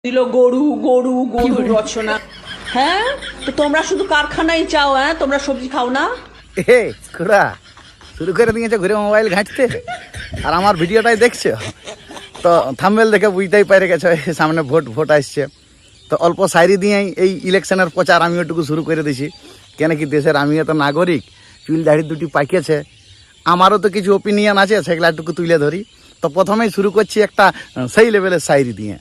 দিল গরু গরু গরু রচনা। হ্যাঁ, তো তোমরা শুধু কারখানায় চাও? হ্যাঁ, তোমরা সবজি খাও না? এ খুড়া শুরু করে দিয়েছে ঘুরে মোবাইল ঘাঁটতে, আর আমার ভিডিওটাই দেখছো তো থাম্বনেল দেখে বুঝতেই পেরে গেছো সামনে ভোট আসছে। তো অল্প শায়রি দিয়েই এই ইলেকশনের প্রচার আমি ওটুকু শুরু করে দিছি। কেন কি দেশের আমিও তো নাগরিক, চুল দাড়ি দুটি পাকিয়েছে, আমারও তো কিছু ওপিনিয়ন আছে, সেগুলা একটুকু তুলে ধরি। তো প্রথমেই শুরু করছি একটা সেই লেভেলের শায়রি দিয়ে।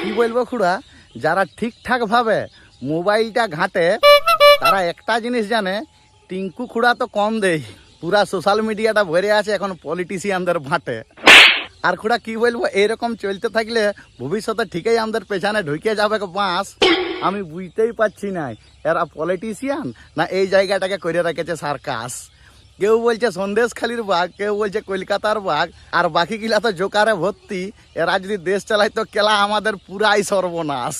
কি বলবো খুড়া, যারা ঠিকঠাক ভাবে মোবাইলটা ঘাঁটে তারা একটা জিনিস জানে, টিঙ্কু খুড়া তো কম দেয়, পুরা সোশ্যাল মিডিয়াটা ভরে আছে এখন পলিটিশিয়ানদের ভাঁটে। আর খুড়া কি বলবো, এরকম চলতে থাকলে ভবিষ্যতে ঠিকই আমাদের পেছনে ঢুকে যাবে বাঁশ। আমি বুঝতেই পারছি না এরা পলিটিশিয়ান না এই জায়গাটাকে করে রেখেছে সার্কাস। কেউ বলছে সন্দেশখালির বাঘ, কেউ বলছে কলকাতার বাঘ, আর বাকি গিলা তো জোকারে ভর্তি। এরা যদি দেশ চালায় তো কেলা আমাদের পুরাই সর্বনাশ।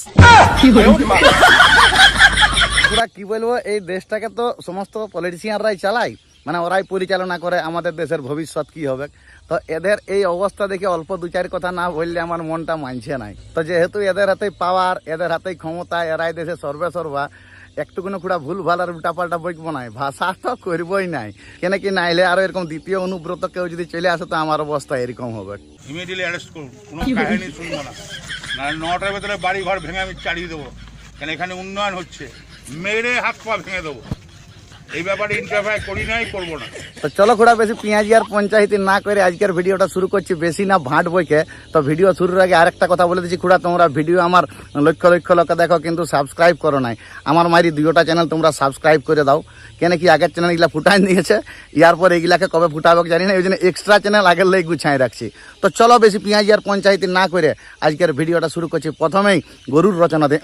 পুরা কি বলবো, এই দেশটাকে তো সমস্ত পলিটিশিয়ানরাই চালায়, মানে ওরাই পরিচালনা করে আমাদের দেশের ভবিষ্যৎ কি হবে। তো এদের এই অবস্থা দেখে অল্প দু চার কথা না বললে আমার মনটা মানছে নাই। তো যেহেতু এদের হাতেই পাওয়ার, এদের হাতেই ক্ষমতা, এরাই দেশে সর্বা একটুকুনো খুঁড়া ভুল ভাল আর উল্টাপাল্টা বইকবো নাই, ভাষা তো করবই নাই। কেন কি নাইলে আরো এরকম দ্বিতীয় অনুব্রত কেউ যদি চলে আসে তো আমার অবস্থা এরকম হবে। ইমিডিয়েটলি অ্যারেস্ট করুন, কোনো কাহিনী শুনবো না, না 9টার ভেতরে বাড়ি ঘর ভেঙে আমি চালিয়ে দেবো। কেন এখানে উন্নয়ন হচ্ছে, মেরে হাত পা ভেঙে দেবো। এই ব্যাপারে ইন্টারফেয়ার করি নাই, করবো না। তো চলো খুড়া বেশি পেঁয়াজি আর পঞ্চায়েতি না করে আজকের ভিডিওটা শুরু করছি, বেশি না ভাঁট বইকে। তো ভিডিও শুরুর আগে আরেকটা কথা বলে দিচ্ছি খুড়া, তোমরা ভিডিও আমার লক্ষ লক্ষ লোক দেখো কিন্তু সাবস্ক্রাইব করো নাই। আমার মারি দুইটা চ্যানেল তোমরা সাবস্ক্রাইব করে দাও। কেন কি আগের চ্যানেল এগুলা ফুটাই দিয়েছে, ইয়ার পর এগুলাকে কবে ফুটাবে জানি না, এই জন্য এক্সট্রা চ্যানেল আগের লেগে গুছাই রাখছি। তো চলো বেশি পেঁয়াজি আর পঞ্চায়েতি না করে আজকের ভিডিওটা শুরু করছি। প্রথমেই গরুর রচনা দিয়ে,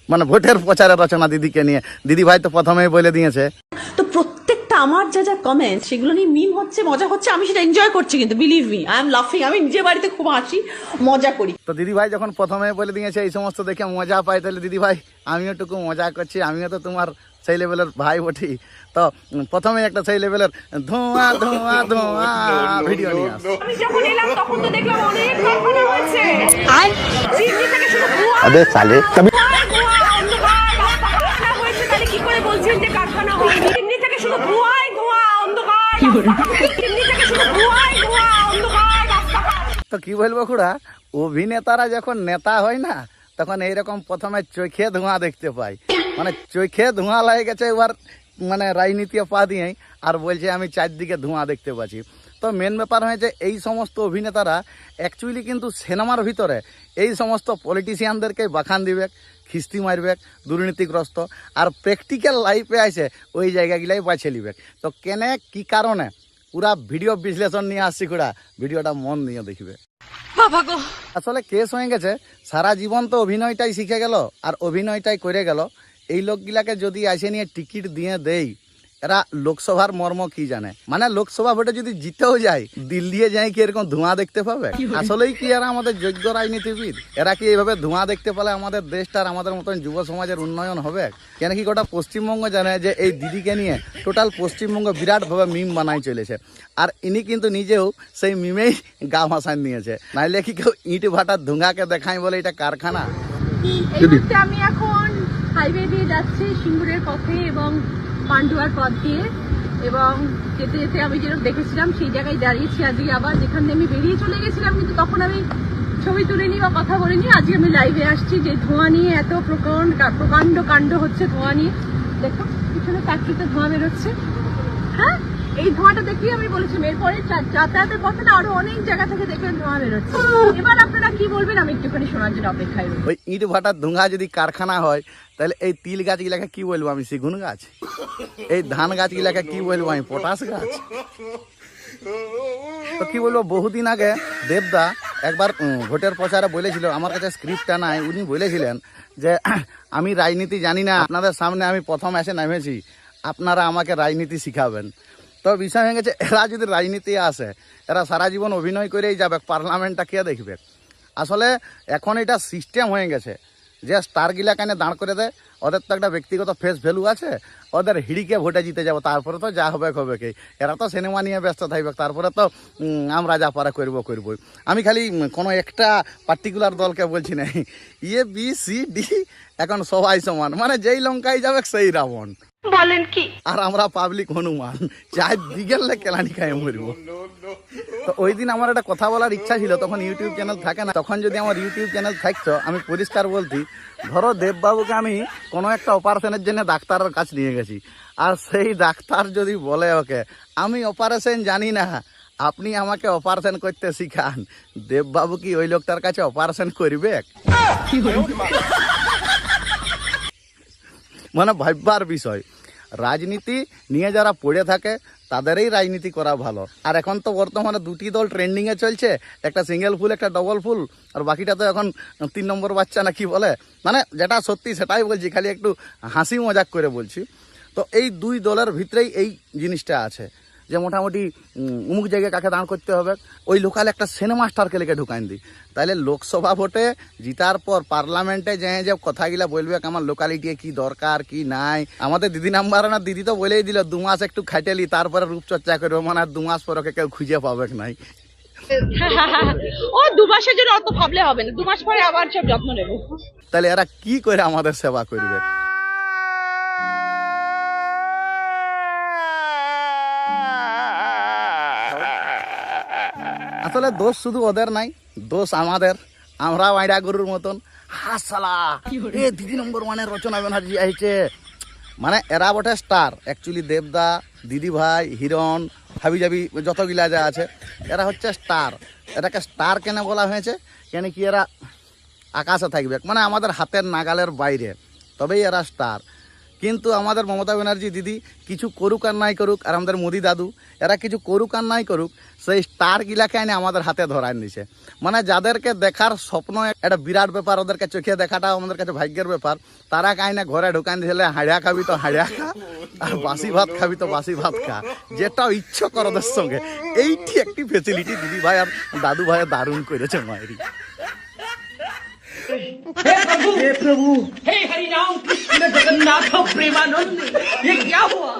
মানে ভোটের প্রচারের রচনা দিদিকে নিয়ে। দিদি ভাই তো প্রথমেই বলে দিয়েছে। তো প্রত্যেকটা আমার যা যা কমেন্ট সেগুলো নিয়ে মিম হচ্ছে, মজা হচ্ছে, আমি সেটা এনজয় করছি, কিন্তু বিলিভ মি আই এম লাফিং। আমি নিজের বাড়িতে খুব হাসি মজা করি। তো দিদি ভাই যখন প্রথমে বলে দিয়েছে এই সমস্ত দেখে মজা পাই, তাহলে দিদি ভাই আমিও একটু মজা করছি, আমিও তো তোমার সেই লেভেলের ভাই বটি। তো প্রথমে একটা সেই লেভেলের ধোঁয়া ধোঁয়া ধোঁয়া ভিডিও নিয়ে আস। আমি যখন এলাম তখন তো দেখলাম অনেক কারখানা হয়েছে। চিমনি থেকে শুরু আবে সালে কারখানা হয়েছে, তাহলে কি করে বলছেন যে কারখানা হয়নি? চিমনি থেকে শুধু ধোঁয়াই ধোঁয়া, অন্ধকার। চিমনি থেকে শুধু ধোঁয়াই ধোঁয়া, অন্ধকার রাস্তাঘাট। তো কি বলবো খুড়া, অভিনেতারা যখন নেতা হয় না তখন এইরকম প্রথমে চোখে ধোঁয়া দেখতে পাই, মানে চোখে ধোঁয়া লাগে গেছে এবার, মানে রাজনীতি পা দিয়ে আর বলছে আমি চারদিকে ধোঁয়া দেখতে পাচ্ছি। তো মেন ব্যাপার হয়েছে এই সমস্ত অভিনেতারা অ্যাকচুয়ালি কিন্তু সিনেমার ভিতরে এই সমস্ত পলিটিশিয়ানদেরকে বাখান দিবে, খিস্তি মারবে, দুর্নীতিগ্রস্ত, আর প্র্যাকটিক্যাল লাইফে আসে ওই জায়গাগুলাই বাছে নিবে। তো কেনে কি কারণে পুরা ভিডিও বিশ্লেষণ নিয়ে আসছি খুড়া, ভিডিওটা মন দিয়ে দেখবে। আসলে কেস হয়ে গেছে, সারা জীবন তো অভিনয়টাই শিখে গেল আর অভিনয়টাই করে গেল। এই লোকগুলাকে যদি আসে নিয়ে টিকিট দিয়ে দেই, এরা লোকসভার মর্ম কি জানে? মানে লোকসভা ভোটে যদি জিতেও যায়, দিল্লিয়ে যাই কি এরকম ধোঁয়া দেখতে পাবে? আসলেই কি এরা আমাদের যোগ্য রাজনীতিবিদ? এরা কি এইভাবে ধোঁয়া দেখতে পেলে আমাদের দেশটার, আমাদের মতন যুব সমাজের উন্নয়ন হবে? কেন কি গোটা পশ্চিমবঙ্গ জানে যে এই দিদিকে নিয়ে টোটাল পশ্চিমবঙ্গ বিরাটভাবে মিম বানাই চলেছে, আর ইনি কিন্তু নিজেও সেই মিমেই গা ভাসান নিয়েছে। নাইলে কি কেউ ইট ভাটার ধোঁয়াকে দেখায় বলে এটা কারখানা? এই মুহূর্তে আমি এখন হাইওয়ে দিয়ে যাচ্ছি সিঙ্গুরের পথে এবং পান্ডুয়ার পথ দিয়ে, এবং যেতে যেতে আমি যেরকম দেখেছিলাম সেই জায়গায় দাঁড়িয়েছি আজকে আবার, যেখান থেকে আমি বেরিয়ে চলে গেছিলাম কিন্তু তখন আমি ছবি তুলিনি বা কথা বলিনি। আজকে আমি লাইভে আসছি যে ধোঁয়া নিয়ে এত প্রকাণ্ড কাণ্ড হচ্ছে ধোঁয়া নিয়ে। দেখো পিছনে ফ্যাক্টরিতে ধোঁয়া বেরোচ্ছে। হ্যাঁ, এই ধোঁয়াটা দেখেই আমি বলেছিলাম এরপরে যাতায়াতের পথে না আরো অনেক জায়গা থেকে দেখবেন ধোঁয়া বেরোচ্ছে। এবার আপনারা কি বলবেন আমি একটুখানি শোনার জন্য অপেক্ষায় রইব। ওই ইট ভাটার ধোঁয়া যদি কারখানা হয় তাহলে এই তিল গাছগুলাকে কি বলবো আমি? সিগুন গাছ। এই ধান গাছগুলাকে কি বলবো আমি? পটাশ গাছ। তো কি বলবো, বহুদিন আগে দেবদা একবার ভোটের প্রচারে বলেছিল, আমার কাছে স্ক্রিপ্টটা নাই, উনি বলেছিলেন যে আমি রাজনীতি জানি না, আপনাদের সামনে আমি প্রথম এসে নেমেছি, আপনারা আমাকে রাজনীতি শিখাবেন। তো বিষয় হয়ে গেছে, এরা যদি রাজনীতি আসে এরা সারা জীবন অভিনয় করেই যাবে, পার্লামেন্টটা কে দেখবে? আসলে এখন এটা সিস্টেম হয়ে গেছে যে স্টারগুলা কেন দাঁড় করে দেয়, ওদের তো একটা ব্যক্তিগত ফেস ভ্যালু আছে, ওদের হিড়িকে ভোটে জিতে যাবো, তারপরে তো যা হবে হবে কি, এরা তো সিনেমা নিয়ে ব্যস্ত থাকবে, তারপরে তো আমরা যা পারা করবো। আমি খালি কোনো একটা পার্টিকুলার দলকে বলছি না, ইয়ে বি সি ডি এখন সবাই সমান, মানে যেই লঙ্কায় যাবে সেই রাবণ, বলেন কি? আর আমরা পাবলিক হনুমান, চার দিগেলে কেলানি খাই মরব। তো ওই দিন আমার একটা কথা বলার ইচ্ছা ছিল, তখন ইউটিউব চ্যানেল থাকে না, তখন যদি আমার ইউটিউব চ্যানেল থাকতো আমি পরিষ্কার বলতি, ধরো দেববাবুকে আমি কোনো একটা অপারেশনের জন্য ডাক্তারের কাছে নিয়ে গেছি, আর সেই ডাক্তার যদি বলে ওকে আমি অপারেশন জানি না, আপনি আমাকে অপারেশন করতে শিখান, দেববাবু কি ওই লোকটার কাছে অপারেশন করবে? মানে ভাববার বিষয়। রাজনীতি নিয়ে যারা পড়ে থাকে তাদেরই রাজনীতি করা ভালো। আর এখন তো বর্তমানে দুটি দল ট্রেন্ডিংয়ে চলছে, একটা সিঙ্গেল ফুল একটা ডবল ফুল, আর বাকিটা তো এখন 3 নম্বর বাচ্চা না কি বলে, মানে যেটা সত্যি সেটাই বলছি, খালি একটু হাসি মজাক করে বলছি। তো এই দুই দলের ভিতরেই এই জিনিসটা আছে যে মোটামুটি অমুক জায়গায় কাকে দাঁড় করতে হবে, ওই লোকাল একটা সিনেমা স্টারকে লেগে ঢুকাইন দিই, তাহলে লোকসভা ভোটে জিতার পর পার্লামেন্টে যে কথাগুলা বলবে আমার লোকালিটি কি দরকার কি নাই। আমাদের দিদি নাম্বার না, দিদি তো বলেই দিল 2 মাস একটু খাইটেলি তারপরে রূপচর্চা করবে, মানে আর 2 মাস পর ওকে কেউ খুঁজে পাবে নাই। ও 2 মাসের জন্য অত ভাবলে হবে না, 2 মাস পরে আবার সব যত্ন নেব। তাহলে এরা কি করে আমাদের সেবা করবে? আসলে দোষ শুধু ওদের নাই, দোষ আমাদের, আমরা বাইরা গরুর মতন হাসালা এ দিদি নম্বর 1 রচনা ব্যানার্জি আইছে, মানে এরা বটে স্টার, অ্যাকচুয়ালি দেবদা দিদি ভাই হিরণ হাবি যাবি যতগুলা যা আছে এরা হচ্ছে স্টার। এটাকে স্টার কেন বলা হয়েছে, কেন কি এরা আকাশে থাকবে, মানে আমাদের হাতের নাগালের বাইরে, তবেই এরা স্টার। কিন্তু আমাদের মমতা ব্যানার্জি দিদি কিছু করুক আর নাই করুক, আর আমাদের মোদি দাদু এরা কিছু করুক আর নাই করুক, সেই স্টারগুলাকে এনে আমাদের হাতে ধরায় নিছে। মানে যাদেরকে দেখার স্বপ্ন একটা বিরাট ব্যাপার, ওদেরকে চোখে দেখাটা আমাদের কাছে ভাগ্যের ব্যাপার, তারা কাহিনা ঘরে ঢুকান দিয়েছিলে হাড়িয়া খাবি তো হাড়িয়া খা, আর বাসি ভাত খাবি তো বাসি ভাত খা, যেটা ইচ্ছা কর ওদের সঙ্গে। এইটি একটি ফেসিলিটি দিদি ভাই আর দাদু ভাই দারুণ করেছে মায়েরি। हे प्रभु हे हरि राम कृष्ण जगन्नाथ प्रेमानंद, ये क्या हुआ?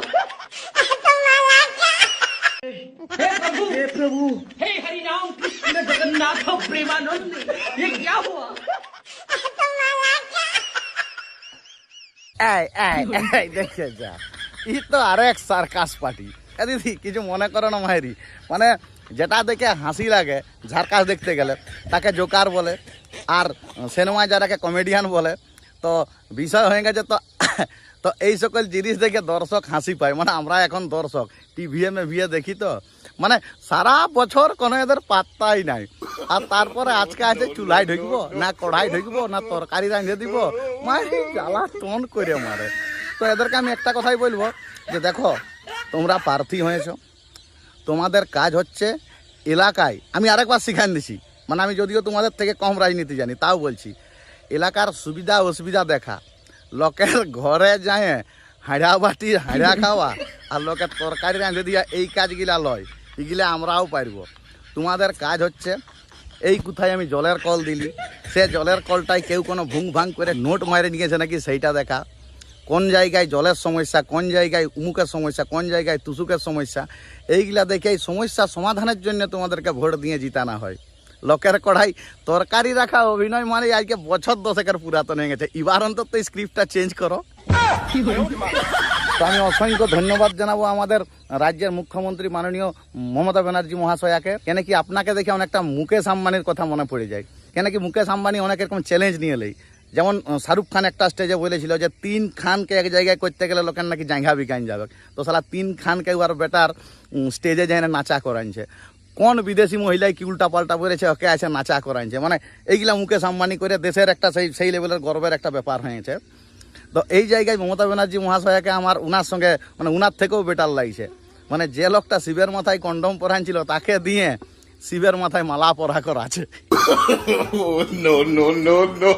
हे प्रभु हे हरि राम कृष्ण जगन्नाथ प्रेमानंद, ये क्या हुआ? দেখে যা, ই তো আরো এক সার্কাস পার্টি। দিদি কিছু মনে করো না মায়েরি, মানে যেটা দেখে হাসি লাগে ঝারকাস দেখতে গেলে তাকে জোকার বলে, আর সিনেমায় যারাকে কমেডিয়ান বলে। তো বিষয় হয়ে গেছে তো এই সকল জিনিস দেখে দর্শক হাসি পায়, মানে আমরা এখন দর্শক টিভিএমে ভিয়ে দেখি, তো মানে সারা বছর কোনো এদের পাত্তাই নাই। আর তারপরে আজকে আছে চুলায় ঢুকবো না কড়াই ঢুকবো না তরকারি রাঁধে দিব, মানে জ্বালা টন করে মারে। তো এদেরকে আমি একটা কথাই বলবো যে দেখো তোমরা প্রার্থী হয়েছো, তোমাদের কাজ হচ্ছে এলাকায়, আমি আরেকবার শিখান দিছি, মানে আমি যদিও তোমাদের থেকে কম রাজনীতি জানি তাও বলছি, এলাকার সুবিধা অসুবিধা দেখা, লোকের ঘরে যায় হাঁড়া বাটি হাঁড়া খাওয়া আর লোকের তরকারি রাঁধে দিয়া, এই কাজগুলা লয়, এগুলা আমরাও পারব। তোমাদের কাজ হচ্ছে এই কোথায় আমি জলের কল দিলি, সে জলের কলটায় কেউ কোনো ভুং ভাং করে নোট মারে নিয়েছে নাকি সেইটা দেখা, কোন জায়গায় জলের সমস্যা, কোন জায়গায় উমুকের সমস্যা, কোন জায়গায় তুসুকের সমস্যা, এইগুলা দেখে এই সমস্যা সমাধানের জন্য তোমাদেরকে ভোট দিয়ে জিতানো হয়। লোকের কড়াই তরকারি রাখা অভিনয় মানে আজকে বছর 10 পুরাতন হয়ে গেছে, এবার অন্তত এই স্ক্রিপ্টটা চেঞ্জ করো। তো আমি অসংখ্য ধন্যবাদ জানাবো আমাদের রাজ্যের মুখ্যমন্ত্রী মাননীয় মমতা ব্যানার্জি মহাশয়াকে, কেন কি আপনাকে দেখে অনেকটা মুকেশ আম্বানির কথা মনে পড়ে যায়। কেন কি মুকেশ আম্বানি অনেক এরকম চ্যালেঞ্জ নিয়ে এলেই, যেমন শাহরুখ খান একটা স্টেজে বলেছিল যে 3 খানকে এক জায়গায় করতে গেলে লোকের নাকি জায়গা বিকাইন যাবে, তো সালা 3 খানকে আর বেটার স্টেজে যায় না নাচা করাইছে। কোন বিদেশি মহিলায় কি উল্টা পাল্টা বলেছে ওকে আছে নাচা করাইছে, মানে এইগুলা মুকেশ আম্বানি করে দেশের একটা সেই লেভেলের গর্বের একটা ব্যাপার হয়েছে। তো এই জায়গায় মমতা ব্যানার্জি মহাশয়াকে আমার উনার সঙ্গে মানে উনার থেকেও বেটার লাগছে, মানে যে লোকটা শিবের মাথায় কন্ডম পরাইছিল তাকে দিয়ে শিবের মাথায় মালা পরা করা আছে। নো নো নো নো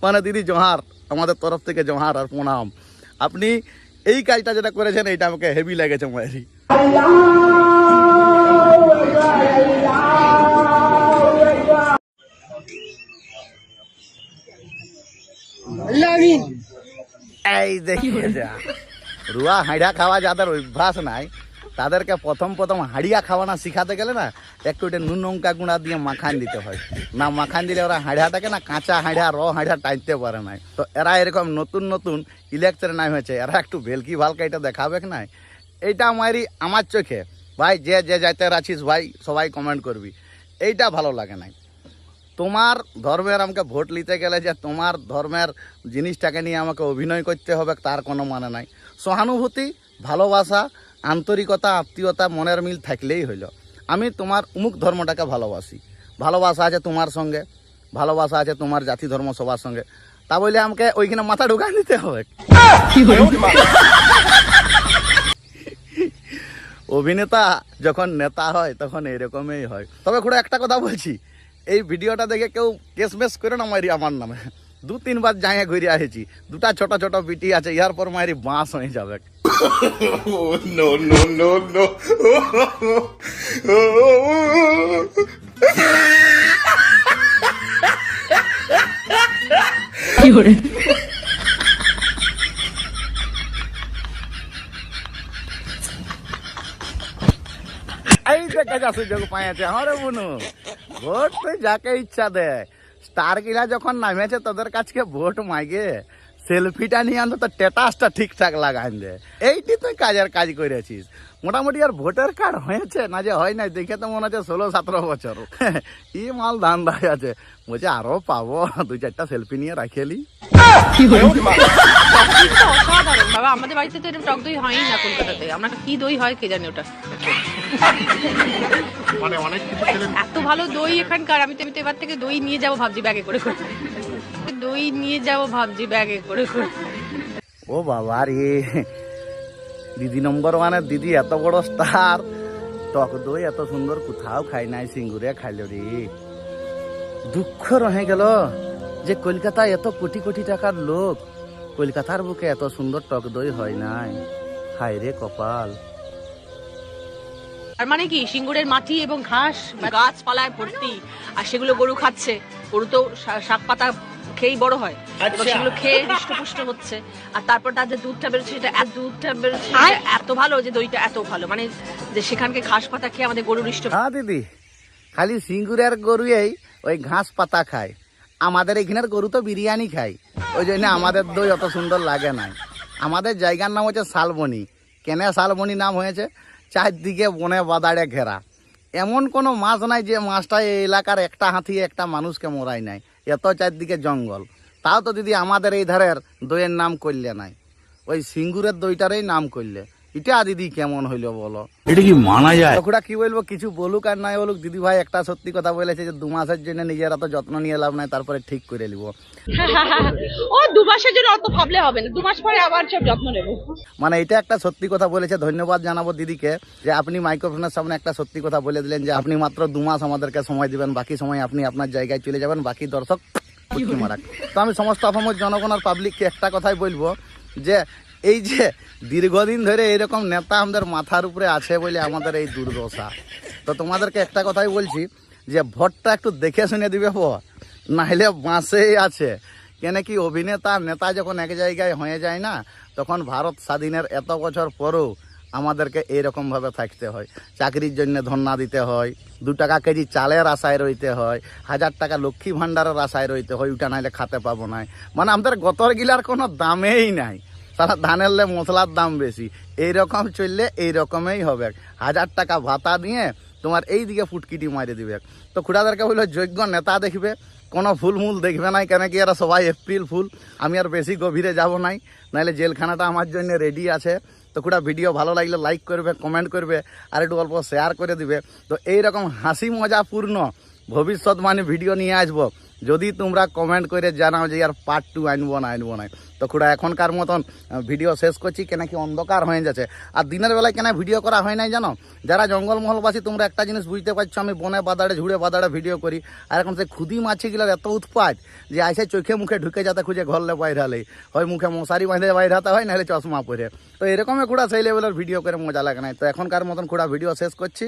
মানে দিদি জোহার, আমাদের তরফ থেকে জোহার আর প্রণাম। আপনি এই কাজটা যেটা করেছেন এইটা আমাকে হেভি লেগেছে মায়েরি। এই দেখে যা, রুয়া হাঁড়া খাওয়া যাদের অভ্যাস নাই তাদেরকে প্রথম প্রথম হাঁড়িয়া খাওয়ানো শিখাতে গেলে না একটু এটা নুন লঙ্কা গুঁড়া দিয়ে মাখান দিতে হয়, না মাখান দিলে ওরা হাঁড়াটাকে না কাঁচা হাঁড়া হাঁড়া টাইতে পারে না। তো এরা এরকম নতুন নতুন ইলেকশনে নাই হয়েছে, এরা একটু ভেলকি ভালকা এটা দেখাবে না। এইটা আমার চোখে ভাই, যে যাইতে আছিস ভাই সবাই কমেন্ট করবি, এইটা ভালো লাগে নাই। তোমার ধর্মের আমাকে ভোট নিতে গেলে যে তোমার ধর্মের জিনিসটাকে নিয়ে আমাকে অভিনয় করতে হবে তার কোনো মানে নাই। সহানুভূতি, ভালোবাসা, আন্তরিকতা, আত্মীয়তা, মনের মিল থাকলেই হইল। আমি তোমার অমুক ধর্মটাকে ভালোবাসি, ভালোবাসা আছে তোমার সঙ্গে, ভালোবাসা আছে তোমার জাতি ধর্ম সবার সঙ্গে, তা বলে আমাকে ওইখানে মাথা ঢুকাই দিতে হবে। অভিনেতা যখন নেতা হয় তখন এরকমই হয়। তবে খুড়া একটা কথা বলছি, এই ভিডিওটা দেখে কেউ কেসমেস করে না মারি আমার নামে। 2-3 বার জায়গা ঘুরে আসেছি, দুটা ছোট ছোট বিটি আছে, ইয়ার পর মারি বাঁশ হয়ে যাবে। No, no, no, no. এই দেখা যা সুযোগ পাইছে। হরে বুনু, ভোট তো যাকে ইচ্ছা দেয়। স্টার গিলা যখন নামেছে তাদের কাছে ভোট মাইগে সেলফিটা নিয়ে অন্তত স্ট্যাটাসটা ঠিকঠাক লাগান দে। এইটি তুই কাজের কাজ করেছিস। মোটামুটি আর ভোটার কার্ড হয়েছে না যে হয় নাই, দেখে তো মনে হচ্ছে 16-17 বছর। ই মাল ধান্দায় আছে, বলছে আরো পাবো, 2-4টা সেলফি নিয়ে রাখেলি। অসাধারণ বাবা, আমাদের বাড়িতে তো এরকম টক দই হয়ই না কলকাতাতে। আমরা কি দই হয় কে জানি ওটা, মানে অনেক কিছু ছেলে এত ভালো দই এখানকার। আমি তো এবার থেকে দই নিয়ে যাবো ভাবছি ব্যাগে করে করে, দই নিয়ে যাবো ভাবছি ব্যাগে করে করে। ও বাবা রে, দিদি নম্বর 1 দিদি এত বড় স্টার, টক দই এত সুন্দর কোথাও খাই নাই, সিঙ্গুরে খাইলো রে। দুঃখ রয়ে গেল যে কলকাতায় এত কোটি কোটি টাকার লোক, কলকাতার বুকে এত সুন্দর টক দই হয় নাই। হায় রে কপাল। আর মানে কি, সিঙ্গুরের মাটি এবং ঘাস গাছপালায় ভর্তি, আর সেগুলো গরু খাচ্ছে। গরু তো শাক পাতা খেয়েই বড় হয়, এবং সেগুলো খেয়ে হৃষ্টপুষ্ট হচ্ছে। আর তারপর তার যে দুধটা বেরোচ্ছে, সেটা এত ভালো যে দইটা এত ভালো, মানে যে সেখানকে ঘাস পাতা খেয়ে আমাদের গরু হৃষ্ট। হ্যাঁ দিদি, খালি সিঙ্গুরের গরুই ওই ঘাস পাতা খায়, আমাদের এখানের গরু তো বিরিয়ানি খায়। ওই জন্য আমাদের দই অত সুন্দর লাগে নাই। আমাদের জায়গার নাম হচ্ছে শালবনি। কেন শালবনি নাম হয়েছে? চারদিকে বনে বাদাড়ে ঘেরা, এমন কোনো মাছ নাই যে মাছটা এই এলাকার একটা হাতি একটা মানুষকে মরাই নাই, এত চারদিকে জঙ্গল। তাও তো দিদি আমাদের এই ধারের দইয়ের নাম করলে নাই, ওই সিঙ্গুরের দইটারই নাম করলে। এটা দিদি কেমন হইলো বলো? এটা কি মানা যায়? তখনটা কি বলবো, কিছু বলুক আর নাই বলুক, দিদি ভাই একটা সত্যি কথা বলেছে যে 2 মাসের জন্য নিজেরা তো যত্ন নিয়ে লাভ নাই, তারপরে ঠিক করে নিব। ও 2 মাসের জন্য অত ভাবলে হবে না, 2 মাস পরে আবার সব যত্ন নেব। মানে এটা একটা সত্যি কথা বলেছে। ধন্যবাদ জানাবো দিদিকে যে আপনি মাইক্রোফোনের সামনে একটা সত্যি কথা বলে দিলেন যে আপনি মাত্র 2 মাস আমাদেরকে সময় দিবেন, বাকি সময় আপনি আপনার জায়গায় চলে যাবেন, বাকি দর্শক পুটকি মারাক। তো আমি সমস্ত আপামর জনগণ আর পাবলিককে একটা কথাই বলবো যে এই যে দীর্ঘদিন ধরে এইরকম নেতা আমাদের মাথার উপরে আছে বলে আমাদের এই দুর্দশা। তো তোমাদেরকে একটা কথাই বলছি যে ভোটটা একটু দেখে শুনে দিবে, নাহলে বাঁশেই আছে। কেন কি, অভিনেতা নেতা যখন এক জায়গায় হয়ে যায় না, তখন ভারত স্বাধীনের এত বছর পরেও আমাদেরকে এইরকমভাবে থাকতে হয়। চাকরির জন্য ধর্ণা দিতে হয়, 2 টাকা কেজি চালের আশায় রইতে হয়, 1000 টাকা লক্ষ্মী ভাণ্ডারের আশায় রইতে হয়, ওইটা নাইলে খাতে পাবো না। মানে আমাদের গতর গিলার কোনো দামেই নাই, সারা ধানের মশলার দাম বেশি। এইরকম চললে এইরকমই হবে, 1000 টাকা ভাতা দিয়ে তোমার এই দিকে ফুটকিটি মারি দিবে। তো খুড়াদেরকে বললো যোগ্য নেতা দেখবে, কোনো ফুলমূল দেখবে নাই, কেন কি এরা সবাই এপ্রিল ফুল। আমি আর বেশি গভীরে যাব নাই, নাহলে জেলখানাটা আমার জন্য রেডি আছে। তো খুড়া ভিডিও ভালো লাগলে লাইক করবে, কমেন্ট করবে, আর একটু অল্প শেয়ার করে দিবে। তো এইরকম হাসি মজাপূর্ণ ভবিষ্যৎবাণী ভিডিও নিয়ে আসবো, যদি তোমরা কমেন্ট করে জানাও যে আর পার্ট 2 আনবো না তো খুড়া এখনকার মতন ভিডিও শেষ করছি, কেন কি অন্ধকার হয়ে যাচ্ছে। আর দিনের বেলায় কেন ভিডিও করা হয় নাই জানো, যারা জঙ্গলমহলবাসী তোমরা একটা জিনিস বুঝতে পারছো, আমি বনে বাদাড়ে ঝুড়ে বাদাড়ে ভিডিও করি, আর এখন সেই খুদি মাছিগুলোর এত উৎপাত যে আইসে চোখে মুখে ঢুকে যেতে খুঁজে ঘরলে বাইরালেই হয়, মুখে মশারি বাঁধে বাইরাতে হয়, নাহলে চশমা পরে। তো এরকমই খুড়া সেই লেভেলের ভিডিও করে মজা লাগে না। তো এখনকার মতন খুড়া ভিডিও শেষ করছি।